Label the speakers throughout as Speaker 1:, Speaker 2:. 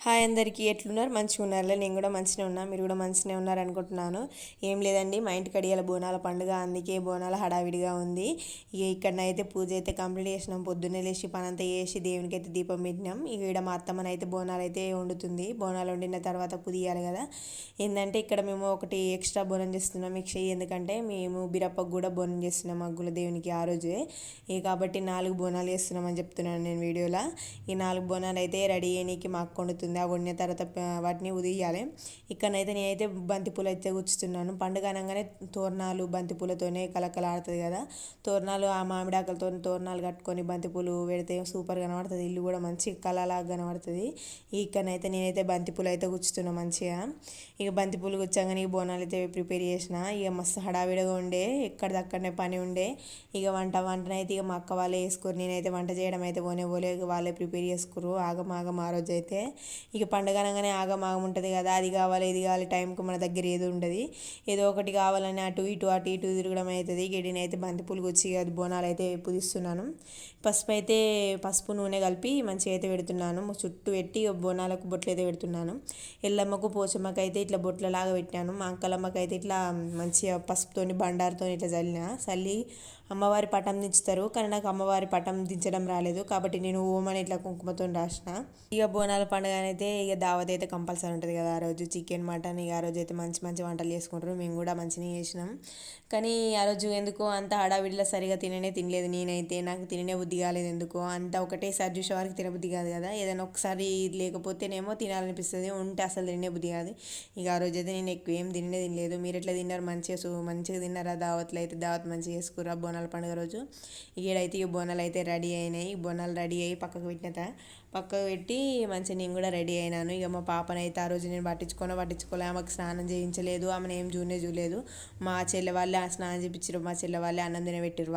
Speaker 1: Hi అందరికీ ఎట్లున్నారు? మంచిగా ఉన్నారులే. నేను కూడా మంచిగా ఉన్నా, మీరు కూడా మంచిగా ఉన్నారు అనుకుంటున్నాను. ఏం లేదండి, మా ఇంటికి అడియాల బోనాల పండుగ, అందుకే బోనాల హడావిడిగా ఉంది. ఇక్కడనైతే పూజ అయితే కంప్లీట్ చేసినాం. పొద్దున్నే లేచి పనంతా చేసి దేవునికి అయితే దీపం పెట్టినాం. ఇక్కడ మా అత్తమ్మనైతే బోనాలు అయితే వండుతుంది. బోనాలు వండిన తర్వాత పుదియాలి కదా. ఏంటంటే ఇక్కడ మేము ఒకటి ఎక్స్ట్రా బోనం చేస్తున్నాం. మీకు చెయ్యి ఎందుకంటే మేము బిరప్పకు కూడా బోనం చేస్తున్నాం మగ్గుల దేవునికి ఆ రోజే. కాబట్టి 4 బోనాలు చేస్తున్నామని చెప్తున్నాను నేను వీడియోలో. ఈ 4 బోనాలు అయితే రెడీ అయ్యడానికి మా అక్క వండుతుంది. ఆ వండిన తర్వాత వాటిని ఉదియాలి. ఇక్కడనైతే నేనైతే బంతిపూలు అయితే గుచ్చుతున్నాను. పండుగ అనగానే తోరణాలు బంతిపూలతోనే కలకలాడుతుంది కదా. తోరణాలు ఆ మామిడాకులతో తోరణాలు కట్టుకొని బంతిపూలు పెడితే సూపర్ కనబడుతుంది. ఇల్లు కూడా మంచి కళలాగా కనబడుతుంది. ఇక్కడనైతే నేనైతే బంతిపూలు అయితే గుచ్చుతున్నా మంచిగా. ఇక బంతిపూలు గుచ్చాగానే బోనాలు అయితే ప్రిపేర్ చేసిన. ఇక మస్తు హడావిడిగా ఉండే, ఎక్కడిదక్కడనే పని ఉండే. ఇక వంటనైతే ఇక మా అక్క వాళ్ళే వేసుకోరు. నేనైతే వంట చేయడం అయితే పోలే, ఇక వాళ్ళే ప్రిపేర్ చేసుకురు. ఆగమాగం ఆ రోజు అయితే ఇక పండుగ అనగానే ఆగమాగం ఉంటుంది కదా. అది కావాలి ఇది కావాలి, టైంకి మన దగ్గర ఏది ఉండదు. ఏదో ఒకటి కావాలని అటు ఇటు తిరగడం అవుతుంది. గిడినైతే బంతిపూలు గుచ్చి అది బోనాలు అయితే పుదిస్తున్నాను. పసుపు నూనె కలిపి మంచిగా అయితే పెడుతున్నాను. చుట్టూ పెట్టి బోనాలకు బొట్లు అయితే పెడుతున్నాను. ఎల్లమ్మకు పోచమ్మకు అయితే ఇట్లా బొట్లలాగా పెట్టాను. మా అంకలమ్మకి అయితే ఇట్లా మంచిగా పసుపుతోని బండారుతో ఇట్లా చల్లి అమ్మవారి పటం దించుతారు. కానీ నాకు అమ్మవారి పటం దించడం రాలేదు, కాబట్టి నేను ఓమని ఇట్లా కుంకుమతో రాసిన. ఇక బోనాల పండుగ అయితే ఇక దావత్ అయితే కంపల్సరీ ఉంటుంది కదా. ఆ రోజు చికెన్ మటన్, ఇక ఆ రోజు అయితే మంచి మంచి వంటలు చేసుకుంటారు. మేము కూడా మంచిగా చేసినాం. కానీ ఆ రోజు ఎందుకో అంత హడావిడిలో సరిగా తినలేదు. నేనైతే నాకు తిననే బుద్ధి కాలేదు ఎందుకో. అంత ఒకటేసారి చూసే వారికి తినబుద్ధి కాదు కదా. ఏదైనా ఒకసారి లేకపోతేనేమో తినాలనిపిస్తుంది, ఉంటే అసలు తినే బుద్ధి కాదు. ఇక ఆ రోజు అయితే నేను ఎక్కువ ఏం తినలేదు. మీరు ఎట్లా తిన్నారు? మంచిగా తిన్నారా? దావత్లో అయితే దావత్ మంచిగా చేసుకురా బోనాల పండుగ రోజు. ఈడైతే ఈ బోనాలు అయితే రెడీ అయినాయి. బోనాలు రెడీ అయ్యి పక్కకు పెట్టి మంచిగా నేను కూడా రెడీ అయినాను. ఇక మా పాపనైతే ఆ రోజు నేను పట్టించుకోలే. ఆమెకు స్నానం చేయించలేదు, ఆమెను ఏం చూడలేదు. మా చెల్లె వాళ్ళే ఆ స్నానం చేయించారు. మా చెల్లె వాళ్ళే అన్నం తినబెట్టారు.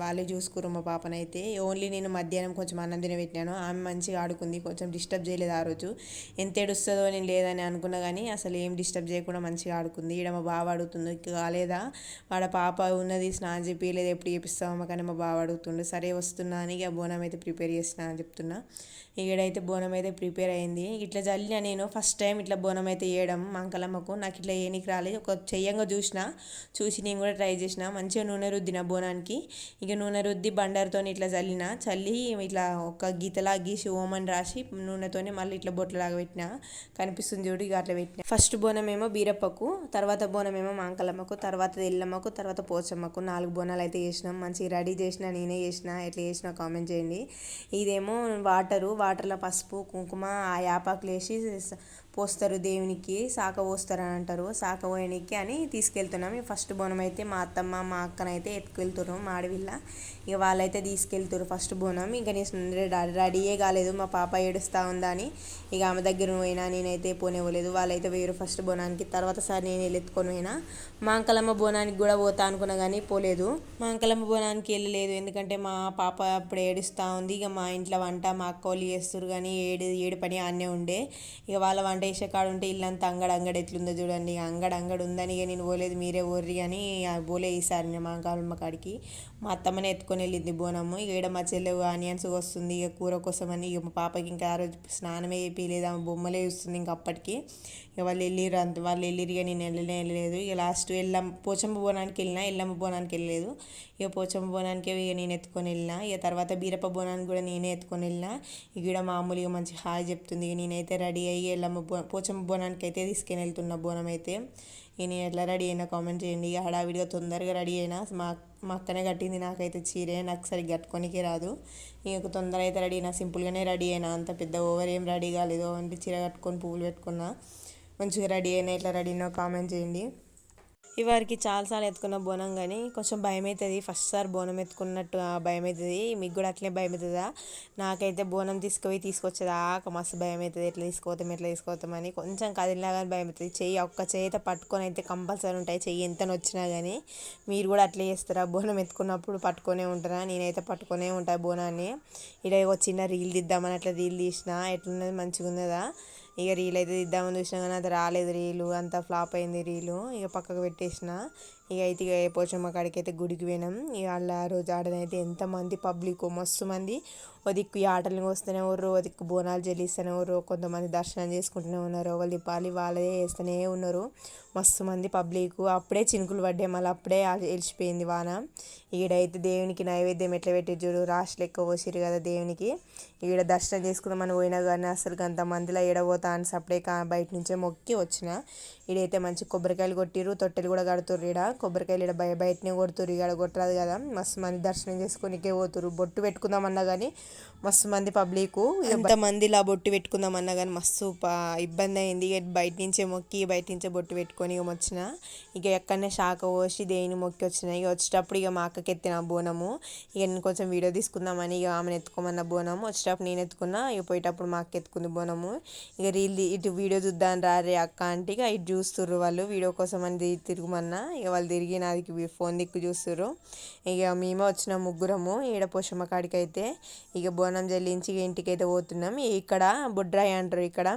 Speaker 1: వాళ్ళే చూసుకురు మా పాపనైతే. ఓన్లీ నేను మధ్యాహ్నం కొంచెం అన్నం తినబెట్టినాను. ఆమె మంచిగా ఆడుకుంది, కొంచెం డిస్టర్బ్ చేయలేదు. ఆ రోజు ఎంత ఏడుస్తుందో నేను లేదని అనుకున్నా, కానీ అసలు ఏం డిస్టర్బ్ చేయకుండా మంచిగా ఆడుకుంది. ఈడ మా బావ అడుగుతుంది కాలేదా, వాడ పాప ఉన్నది స్నానం చేపియలేదు, ఎప్పుడు చేపిస్తామో కానీ మా బావ అడుగుతుండు. సరే వస్తున్నా అని ఇక బోనం అయితే ప్రిపేర్ చేస్తున్నా అని చెప్తున్నా. ఈడైతే బోనం అయితే ప్రిపేర్ అయింది. ఇట్లా జల్లిన నేను ఫస్ట్ టైం ఇట్లా బోనం అయితే వేయడం మా అంకలమ్మకు. నాకు ఇట్లా ఏనికి రాలేదు. ఒక చెయ్యంగా చూసి నేను కూడా ట్రై చేసిన. మంచిగా నూనె రుద్దిన బోనానికి. ఇక నూనె రుద్ది బండారుతో ఇట్లా చల్లి ఇట్లా ఒక గీతలా గీసి ఓమని రాసి నూనెతోనే మళ్ళీ ఇట్లా బొట్లలాగా పెట్టిన. కనిపిస్తుంది చూడు, ఇక అట్లా పెట్టిన. ఫస్ట్ బోనం ఏమో బీరప్పకు, తర్వాత బోనం ఏమో మా అంకలమ్మకు, తర్వాత ఎల్లమ్మకు, తర్వాత పోచమ్మకు 4 బోనాలు అయితే చేసినాం. మంచిగా రెడీ చేసిన, నేనే చేసిన. ఎట్లా చేసినా కామెంట్ చేయండి. ఇదేమో వాటర్లో పసుపు కుంకుమ ఆ యాపాకులు వేసి పోస్తారు దేవునికి. శాఖ పోస్తారు అని అంటారు. శాఖ పోయడానికి అని తీసుకెళ్తున్నాం. ఫస్ట్ బోనం అయితే మా అత్తమ్మ మా అక్కనైతే ఎత్తుకెళ్తున్నారు మా ఆడవిల్ల. ఇక వాళ్ళైతే తీసుకెళ్తారు ఫస్ట్ బోనం. ఇక నేను రెడీయే కాలేదు, మా పాప ఏడుస్తూ ఉందని ఇక ఆమె దగ్గర పోయినా. నేనైతే పోనివ్వలేదు. వాళ్ళైతే వేరు ఫస్ట్ బోనానికి. తర్వాత సారి నేను ఎత్తుకొని పోయినా. మా అంకలమ్మ బోనానికి కూడా పోతా అనుకున్నా కానీ పోలేదు. మా అంకలమ్మ బోనానికి వెళ్ళలేదు, ఎందుకంటే మా పాప అప్పుడు ఏడుస్తూ ఉంది. ఇక మా ఇంట్లో వంట మా అక్క వాళ్ళు చేస్తారు, కానీ ఏడు పని ఆడనే ఉండే. ఇక వాళ్ళ వంట వేసే కాడ ఉంటే ఇల్లంతా అంగడి ఎట్లుందో చూడండి. ఇక అంగడి ఉందని ఇక నేను పోలేదు, మీరే ఓర్రి అని పోలే ఈసారి నేను మా అంకలమ్మ కాడికి. మా అత్తమ్మనే ఎత్తుకొని వెళ్ళింది బోనము. ఇక ఈడ మా చెల్లె ఆనియన్స్ వస్తుంది ఇక కూర కోసం అని. ఇక మా పాపకి ఇంకా ఆ రోజు స్నానమే చేయలేదు, ఆమె బొమ్మలే చూస్తుంది ఇంకా అప్పటికి. ఇక వాళ్ళు వెళ్ళిరు, ఇక నేను వెళ్ళలేదు. ఇక లాస్ట్ పోచమ్మ బోనానికి వెళ్ళినా, ఎల్లమ్మ బోనానికి వెళ్ళలేదు. ఇక పోచమ్మ బోనానికి ఇక నేను ఎత్తుకొని వెళ్ళిన. ఇక తర్వాత బీరప్ప బోనానికి కూడా నేనే ఎత్తుకొని వెళ్ళిన. ఇక మామూలుగా మంచి హాయ్ చెప్తుంది. ఇక నేనైతే రెడీ అయ్యి పోచమ్మ బోనానికి అయితే తీసుకొని వెళ్తున్నా బోనం అయితే. ఇక నేను ఎట్లా రెడీ అయినా కామెంట్ చేయండి. ఇక హడావిడిగా తొందరగా రెడీ అయినా. మా అక్కనే కట్టింది నాకైతే చీరే, నాకు సరిగ్గా కట్టుకోనికే రాదు. ఇక తొందర అయితే రెడీ అయినా, సింపుల్గానే రెడీ అయినా. అంత పెద్ద ఓవర్ ఏం రెడీ కాలేదు. అంటే చీర కట్టుకొని పువ్వులు పెట్టుకున్నా, మంచిగా రెడీ అయినా. ఎట్లా రెడీ అయినా కామెంట్ చేయండి. ఇవరికి చాలాసార్లు ఎత్తుకున్న బోనం, కానీ కొంచెం భయం అవుతుంది. ఫస్ట్ సారి బోనం ఎత్తుకున్నట్టు భయం అవుతుంది. మీకు కూడా అట్లే భయం అవుతుందా? నాకైతే బోనం తీసుకొచ్చేదాకా మస్తు భయం అవుతుంది. ఎట్లా తీసుకుపోతామని కొంచెం కదిలినాగా భయం అవుతుంది. ఒక్క చెయ్యి అయితే పట్టుకొని అయితే కంపల్సరీ ఉంటాయి. చెయ్యి ఎంత నొచ్చినా కానీ. మీరు కూడా అట్లే చేస్తారా? బోనం ఎత్తుకున్నప్పుడు పట్టుకొనే ఉంటారా? నేనైతే పట్టుకొనే ఉంటాను బోనాన్ని. ఇక్కడ ఒక చిన్న రీల్ తీద్దామని అట్లా రీల్ తీసిన. ఎట్లున్నది? మంచిగా ఉన్నదా? ఇక రీల్ అయితే తీద్దామని చూసినా కానీ అది రాలేదు. రీలు అంతా ఫ్లాప్ అయింది రీలు. ఇక పక్కకు పెట్టేసిన. ఇక పోచమ్మ కాడికి అయితే గుడికి పోయినాం. ఇక అలా ఆ రోజు ఆడనైతే ఎంతమంది పబ్లిక్ మస్తు మంది, ఓ దిక్కు ఈ ఆటలు వస్తూనే ఉన్నారు, ఓ దిక్కు బోనాలు చెల్లిస్తూనే ఉన్నారు, కొంతమంది దర్శనం చేసుకుంటూనే ఉన్నారు, వాళ్ళు పాలి వాళ్ళే వేస్తూనే ఉన్నారు. మస్తు మంది పబ్లిక్. అప్పుడే చినుకులు పడ్డాయి, మళ్ళీ అప్పుడే వెలిసిపోయింది వాన. ఈడైతే దేవునికి నైవేద్యం ఎట్లా పెట్టి చూడు, రాసి లెక్క పోసిరు కదా దేవునికి. ఈడ దర్శనం చేసుకుందామని పోయినా కానీ అసలు అంత మందిలో ఏడబోతా అని సప్పుడే బయట నుంచే మొక్కి వచ్చిన. ఈడైతే మంచి కొబ్బరికాయలు కొట్టిరు, తొట్టెలు కూడా కడుతుర్రు. ఈడ కొబ్బరికాయలు ఈడ బయటనే కొడుతుర్రు, ఇక్కడ కొట్టరాదు కదా. మస్తు మంది దర్శనం చేసుకునికే పోతురు. బొట్టు పెట్టుకుందామన్నా కానీ మస్తు మంది పబ్లిక్, ఎంతమంది ఇలా బొట్టు పెట్టుకుందామన్నా కానీ మస్తు ఇబ్బంది అయింది. ఇక బయట నుంచే మొక్కి బయట నుంచే బొట్టు పెట్టుకొని ఇక వచ్చిన. ఇక ఎక్కడనే శాఖ పోసి దేని మొక్కి వచ్చిన. ఇక వచ్చేటప్పుడు ఇక మా అక్కకి ఎత్తిన బోనము. ఇక నేను కొంచెం వీడియో తీసుకుందామని ఇక ఆమెను ఎత్తుకోమన్న బోనము. వచ్చేటప్పుడు నేను ఎత్తుకున్నా, ఇక పోయేటప్పుడు మా అక్క ఎత్తుకుంది బోనము. ఇక ఇటు వీడియో చూద్దాం రారే అక్క అంటే ఇక ఇటు చూస్తుర్రు వాళ్ళు, వీడియో కోసం అని తిరుగుమన్నా. ఇక వాళ్ళు తిరిగి నాది ఫోన్ దిక్కు చూస్తుర్రు. ఇక మేమే వచ్చిన ముగ్గురము ఈడ పోషమ్మ కాడికి అయితే. ఇక బోనం చెల్లించి ఇంటికి అయితే పోతున్నాం. ఇక్కడ బొడ్రాయి అంటారు, ఇక్కడ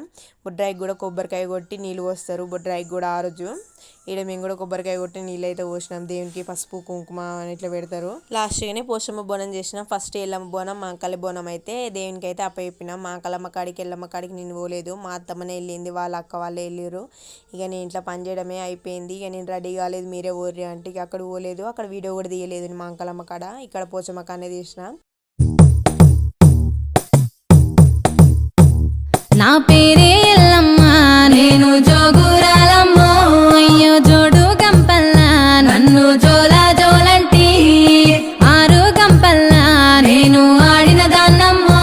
Speaker 1: బొడ్రాయికి కూడా కొబ్బరికాయ కొట్టి నీళ్ళు పోస్తారు. బొడ్రాయికి కూడా ఆ రోజు ఈడ మేము కూడా కొబ్బరికాయ కొట్టి నీళ్ళు అయితే పోసినాం. దేవునికి పసుపు కుంకుమ అని ఇట్లా పెడతారు. లాస్ట్గానే పోషమ్మ బోనం చేసినాం. ఫస్ట్ ఎల్లమ్మ బోనం, మా అంకలి బోనం అయితే దేవునికి అయితే అప్పచెప్పినాం. మా అంకలమ్మ కాడికి ఎల్లమ్మ కాడికి నేను పోలేదు, మా అత్తమ్మనే వెళ్ళింది, వాళ్ళ అక్క వాళ్ళే వెళ్ళారు. ఇక నేను ఇంట్లో పని చేయడమే అయిపోయింది. ఇక నేను రెడీ కాలేదు, మీరే ఓర్రి అంటే ఇక అక్కడ పోలేదు, అక్కడ వీడియో కూడా తీయలేదు మా అంకలమ్మ కాడ. ఇక్కడ పోచమ్మ కాడనే తీసిన.
Speaker 2: నా పేరే ఎల్లమ్మ, నేను జోగురాలమ్మో, అయ్యో జోడు గంపల్లా నన్ను జోలా జోలంటి, ఆరు గంపల్లా నేను ఆడిన దాన్నమ్మో,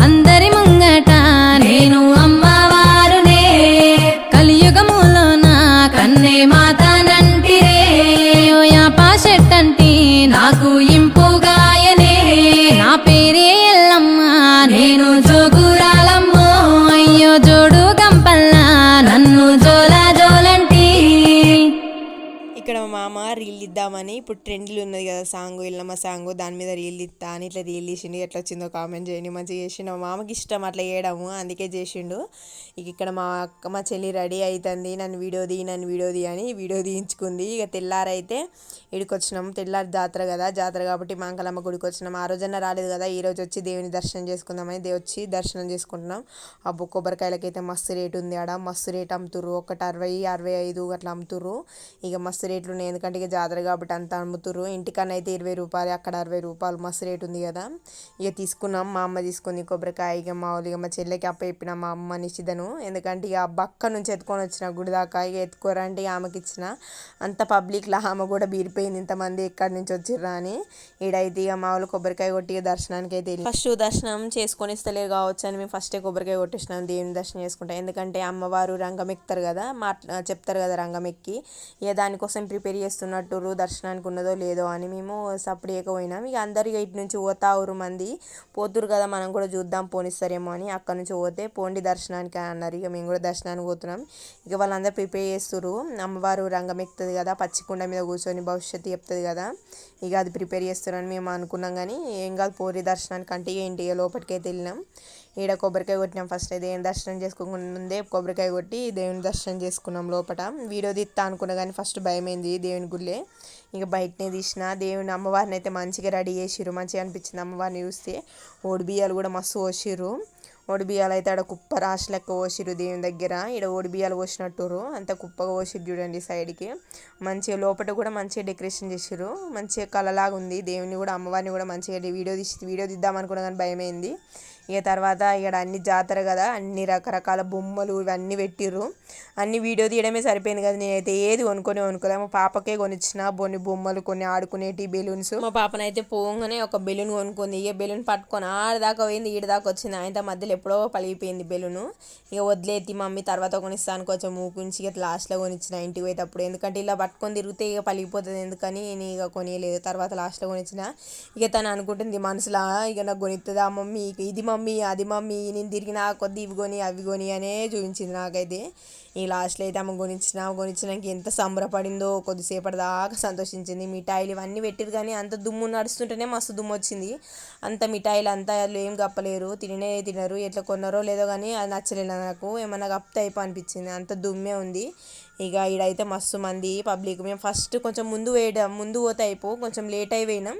Speaker 2: అందరి ముంగట నేను అమ్మవారునే, కలియుగములో నా కన్నే మాతానంటిరే, యాపా చెట్టంటి నాకు ఇంపుగాయనే, నా పేరే ఎల్లమ్మ, నేను జోగురాలమ్మ, జోడు గంపల్లా నన్ను జోలా జోలంటి.
Speaker 1: ఇక్కడ మా మామ రీల్ ఇద్దామని, ఇప్పుడు ట్రెండ్లు ఉన్నది కదా సాంగ్, ఇల్లమ్మ సాంగ్, దాని మీద రీల్ ఇస్తా అని ఇట్లా రీల్ తీసిండు. ఎట్లా వచ్చిందో కామెంట్ చేయండి. మంచిగా చేసిండు, మా మామకి ఇష్టం అట్లా చేయడము, అందుకే చేసిండు. ఇక ఇక్కడ మా చెల్లి రెడీ అవుతుంది, నన్ను వీడియో తీ అని వీడియో తీయించుకుంది. ఇక తెల్లారైతే ఇక్కడికి వచ్చినాం. తెల్లారి జాతర కదా, జాతర కాబట్టి మా అంకలమ్మ గుడికి వచ్చినాం. ఆ రోజన్నా రాలేదు కదా, ఈ రోజు వచ్చి దేవుని దర్శనం చేసుకుందామని వచ్చి దర్శనం చేసుకుంటున్నాం. ఆ కొబ్బరికాయలకైతే మస్తు రేటు ఉంది, ఆడ మస్తు రేటు అమ్ముతుర్రు. ఒకటి 60, 65 అట్లా అమ్ముతుర్రు. ఇక మస్తు రేట్లు ఉన్నాయి, ఎందుకంటే ఇక జాతర కాబట్టి అంత అమ్ముతుర్రు. ఇంటికన్నా అయితే 20 రూపాయలు, అక్కడ 60 రూపాయలు, మస్తు రేటు ఉంది కదా. ఇక తీసుకున్నాం, మా అమ్మ తీసుకుంది కొబ్బరికాయ. ఇక మామూలుగా మా చెల్లెకి అప్ప చెప్పిన, మా అమ్మ నిశ్చితను, ఎందుకంటే ఇక బక్క నుంచి ఎత్తుకొని వచ్చిన గుడి దాకా. ఇక ఎత్తుకోరంటే ఆమెకి ఇచ్చిన. అంత పబ్లిక్లో ఆమె కూడా బీరిపోయింది, ఇంతమంది ఎక్కడి నుంచి వచ్చిర్రా అని. ఈడైతే ఇక మామూలు కొబ్బరికాయ కొట్టి దర్శనానికి అయితే ఫస్ట్ దర్శనం చేసుకొని ఇస్తలేరు కావచ్చు అని మేము ఫస్టే కొబ్బరికాయ కొట్టేసినాం దేవుని దర్శనం చేసుకుంటాం. ఎందుకంటే అమ్మవారు రంగం ఎక్కుతారు కదా, చెప్తారు కదా రంగం ఎక్కి. ఇక దానికోసం ప్రిపేర్ చేస్తున్నట్టు దర్శనానికి ఉన్నదో లేదో అని మేము సపరేట్గా పోయినాం. ఇక అందరు ఇటు నుంచి పోతా ఊరు మంది పోతురు కదా, మనం కూడా చూద్దాం పోనిస్తారేమో అని అక్కడ నుంచి పోతే పోండి దర్శనానికి అన్నారు. ఇక మేము కూడా దర్శనానికి పోతున్నాం. ఇక వాళ్ళందరూ ప్రిపేర్ చేస్తున్నారు. అమ్మవారు రంగం ఎక్కుతుంది కదా, పచ్చికుండ మీద కూర్చొని భవిష్యత్తు చెప్తుంది కదా, ఇక అది ప్రిపేర్ చేస్తున్నారని మేము అనుకున్నాం. కానీ ఏం కాదు, పోరి దర్శనానికి అంటే ఏంటి, ఇక లోపలికైతే వెళ్ళినాం. ఈడ కొబ్బరికాయ కొట్టినాం. ఫస్ట్ దేవుని దర్శనం చేసుకోకుండా ముందే కొబ్బరికాయ కొట్టి దేవుని దర్శనం చేసుకున్నాం లోపల. వీడియో తీస్తా అనుకున్నా కానీ ఫస్ట్ భయమైంది దేవుని గుళ్ళే. ఇక బయటనే తీసిన. దేవుని అమ్మవారిని అయితే మంచిగా రెడీ చేసిర్రు, మంచిగా అనిపించింది అమ్మవారిని చూస్తే. ఓడి బియ్యాలు కూడా మస్తు పోసిర్రు. ఓడి బియ్యాలు అయితే ఆడ కుప్ప రాశి లెక్క పోసిర్రు దేవుని దగ్గర. ఈడ ఓడి బియ్యాలు పోసినట్టురు, అంత కుప్పగా పోసిర్రు చూడండి సైడ్కి. మంచిగా లోపల కూడా మంచిగా డెకరేషన్ చేసిర్రు, మంచిగా కళలాగా ఉంది. దేవుని కూడా అమ్మవారిని కూడా మంచిగా వీడియో తీద్దాం అనుకున్నా కానీ భయమైంది. ఇక తర్వాత ఇక్కడ అన్ని జాతర కదా, అన్ని రకరకాల బొమ్మలు ఇవన్నీ పెట్టిర్రు. అన్ని వీడియో తీయడమే సరిపోయింది కదా, నేనైతే ఏది కొనుక్కోలే. మా పాపకే కొనిచ్చిన బొమ్మలు, కొన్ని ఆడుకునేటి బెలూన్స్. మా పాపనైతే పోగానే ఒక బెలూన్ కొనుక్కుంది. ఇక బెలూన్ పట్టుకొని ఆడదాకా పోయింది, ఈడదాకా వచ్చింది. ఆయన మధ్యలో ఎప్పుడో పలిగిపోయింది బెలూను. ఇక వదిలేతి మమ్మీ తర్వాత కొనిస్తాను కొంచెం ఊకుంచి ఇక లాస్ట్లో కొనిచ్చిన ఇంటికి పోయేటప్పుడు. ఎందుకంటే ఇలా పట్టుకొని తిరిగితే ఇక పలిగిపోతుంది ఎందుకని నేను ఇక కొనియలేదు, తర్వాత లాస్ట్లో కొనిచ్చిన. ఇక తను అనుకుంటుంది మనసులో, ఇక నాకు కొనిస్తుందా మమ్మీ, ఇది మమ్మీ అది మమ్మీ, నేను తిరిగిన కొద్ది ఇవి కొని అవి కొని అనే చూపించింది నాకైతే. ఈ లాస్ట్లో అయితే ఆమె కొనిచ్చినాక ఎంత సంబరపడిందో, కొద్దిసేపటి దాకా సంతోషించింది. మిఠాయిలు ఇవన్నీ పెట్టిరు కానీ అంత దుమ్ము నడుస్తుంటేనే మస్తు దుమ్ము వచ్చింది. అంత మిఠాయిలు అంతా ఏం కప్పలేరు, తినరు. ఎట్లా కొన్నారో లేదో కానీ అది నచ్చలేదు నాకు, ఏమన్నా కప్పితే అయిపో అనిపించింది, అంత దుమ్మే ఉంది. ఇక ఈడైతే మస్తు మంది పబ్లిక్. మేము ఫస్ట్ కొంచెం ముందు పోతే కొంచెం లేట్ అయి పోయినాం.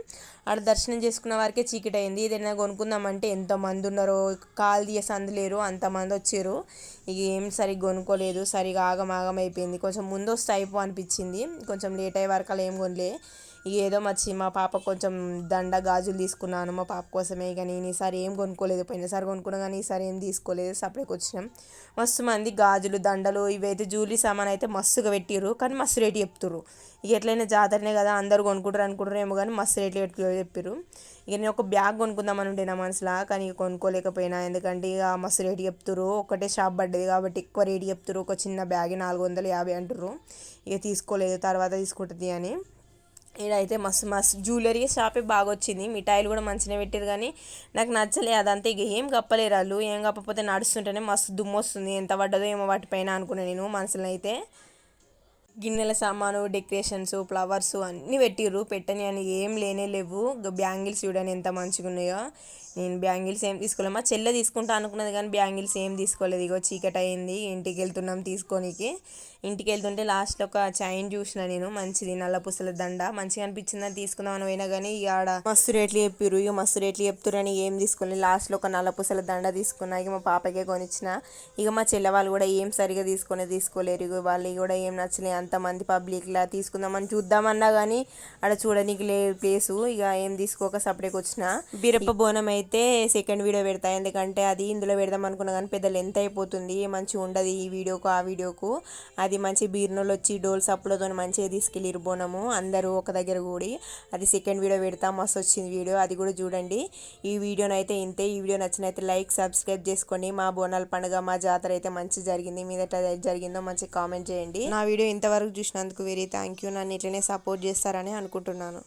Speaker 1: ఆడ దర్శనం చేసుకున్న వారికే చీకటి అయింది. ఏదైనా కొనుక్కుందామంటే ఎంతమంది ఉన్నారో, కాలు తీసి అందులేరు అంతమంది వచ్చారు. ఇక ఏం సరిగ్గా కొనుక్కోలేదు, సరిగా ఆగం అయిపోయింది. కొంచెం ముందు వస్తే అనిపించింది. కొంచెం లేట్ అయ్యే వరకు అలా ఏం కొనలే. ఇక ఏదో మా పాప కొంచెం దండ గాజులు తీసుకున్నాను మా పాప కోసమే. ఇక నేను ఈసారి ఏం కొనుక్కోలేదు. పోయినసారి కొనుక్కున్నా కానీ ఈసారి ఏం తీసుకోలేదు, సపరేట్కి వచ్చినాం. మస్తు మంది గాజులు, దండలు, ఇవైతే జ్యువెలరీ సామాన్ అయితే మస్తుగా పెట్టిర్రు. కానీ మస్తు రేటు చెప్తుర్రు. ఇక ఎట్లయినా జాతరనే కదా, అందరూ అనుకుంటారు ఏమో కానీ మస్తు రేట్లు చెప్పారు. ఇక నేను ఒక బ్యాగ్ కొనుక్కుందామని ఉండే నా మనసులో, కానీ ఇక కొనుక్కోలేకపోయినా. ఎందుకంటే ఇక మస్తు రేటు చెప్తుర్రు. ఒకటే షాప్ పడ్డది కాబట్టి ఎక్కువ రేటు చెప్తుర్రు. ఒక చిన్న బ్యాగ్ 450 అంటుర్రు. ఇక తీసుకోలేదు, తర్వాత తీసుకుంటుంది అని. ఈడైతే మస్తు జ్యువెలరీ షాపే బాగా వచ్చింది. మిఠాయిలు కూడా మంచిగా పెట్టారు కానీ నాకు నచ్చలే అదంతా. ఇక ఏం కప్పలేరు వాళ్ళు. ఏం కప్పకపోతే నడుస్తుంటేనే మస్తు దుమ్ము వస్తుంది. ఎంత పడ్డదో ఏమో వాటిపైన అనుకున్నాను నేను మనసులో అయితే. గిన్నెల సామాను, డెకరేషన్స్, ఫ్లవర్స్ అన్నీ పెట్టిర్రు. పెట్టని అని ఏం లేవు. బ్యాంగిల్స్ చూడని ఎంత మంచిగా ఉన్నాయో. నేను బ్యాంగిల్స్ ఏం తీసుకోలేదు. మా చెల్లె తీసుకుంటా అనుకున్నది కానీ బ్యాంగిల్స్ ఏం తీసుకోలేదు. ఇగో చీకటి అయింది, ఇంటికి వెళ్తున్నాం తీసుకోనికి. ఇంటికి వెళ్తుంటే లాస్ట్లో ఒక చైన్ చూసిన నేను, మంచిది నల్ల పూసల దండ మంచిగా అనిపించిందని తీసుకుందామని పోయినా కానీ ఆడ మస్తు రేట్లు చెప్పిర్రు. ఇక మస్తు రేట్లు చెప్తురని ఏం తీసుకోలేదు. లాస్ట్లో ఒక నల్ల పూసల దండ తీసుకున్నా. ఇక మా పాపకే కొనిచ్చిన. ఇక మా చెల్లె వాళ్ళు కూడా ఏం సరిగా తీసుకోలేరు. ఇక వాళ్ళు కూడా ఏం నచ్చలే. అంతమంది పబ్లిక్లా తీసుకుందామని చూద్దామన్నా కానీ ఆడ చూడడానికి ప్లేసు. ఇక ఏం తీసుకోక సపరేట్గా వచ్చిన. బీరప్ప బోనం అయితే సెకండ్ వీడియో పెడతా, ఎందుకంటే అది ఇందులో పెడదాం అనుకున్నా కానీ పెద్ద లెంత్ అయిపోతుంది, మంచిగా ఉండదు ఈ వీడియోకు ఆ వీడియోకు. అది మంచి బీర్నోళ్ళు వచ్చి డోల్ సప్పులతో మంచిగా తీసుకెళ్ళిరు బోనము అందరూ ఒక దగ్గర కూడి. అది సెకండ్ వీడియో పెడతా, మస్తు వచ్చింది వీడియో, అది కూడా చూడండి. ఈ వీడియోనైతే ఇంతే. ఈ వీడియో నచ్చినైతే లైక్, సబ్స్క్రైబ్ చేసుకోండి. మా బోనాల పండుగ, మా జాతర అయితే మంచి జరిగింది. మీదట జరిగిందో మంచి కామెంట్ చేయండి. నా వీడియో ఇంతవరకు చూసినందుకు వెరీ థ్యాంక్ యూ. నన్ను ఇట్లనే సపోర్ట్ చేస్తారని అనుకుంటున్నాను.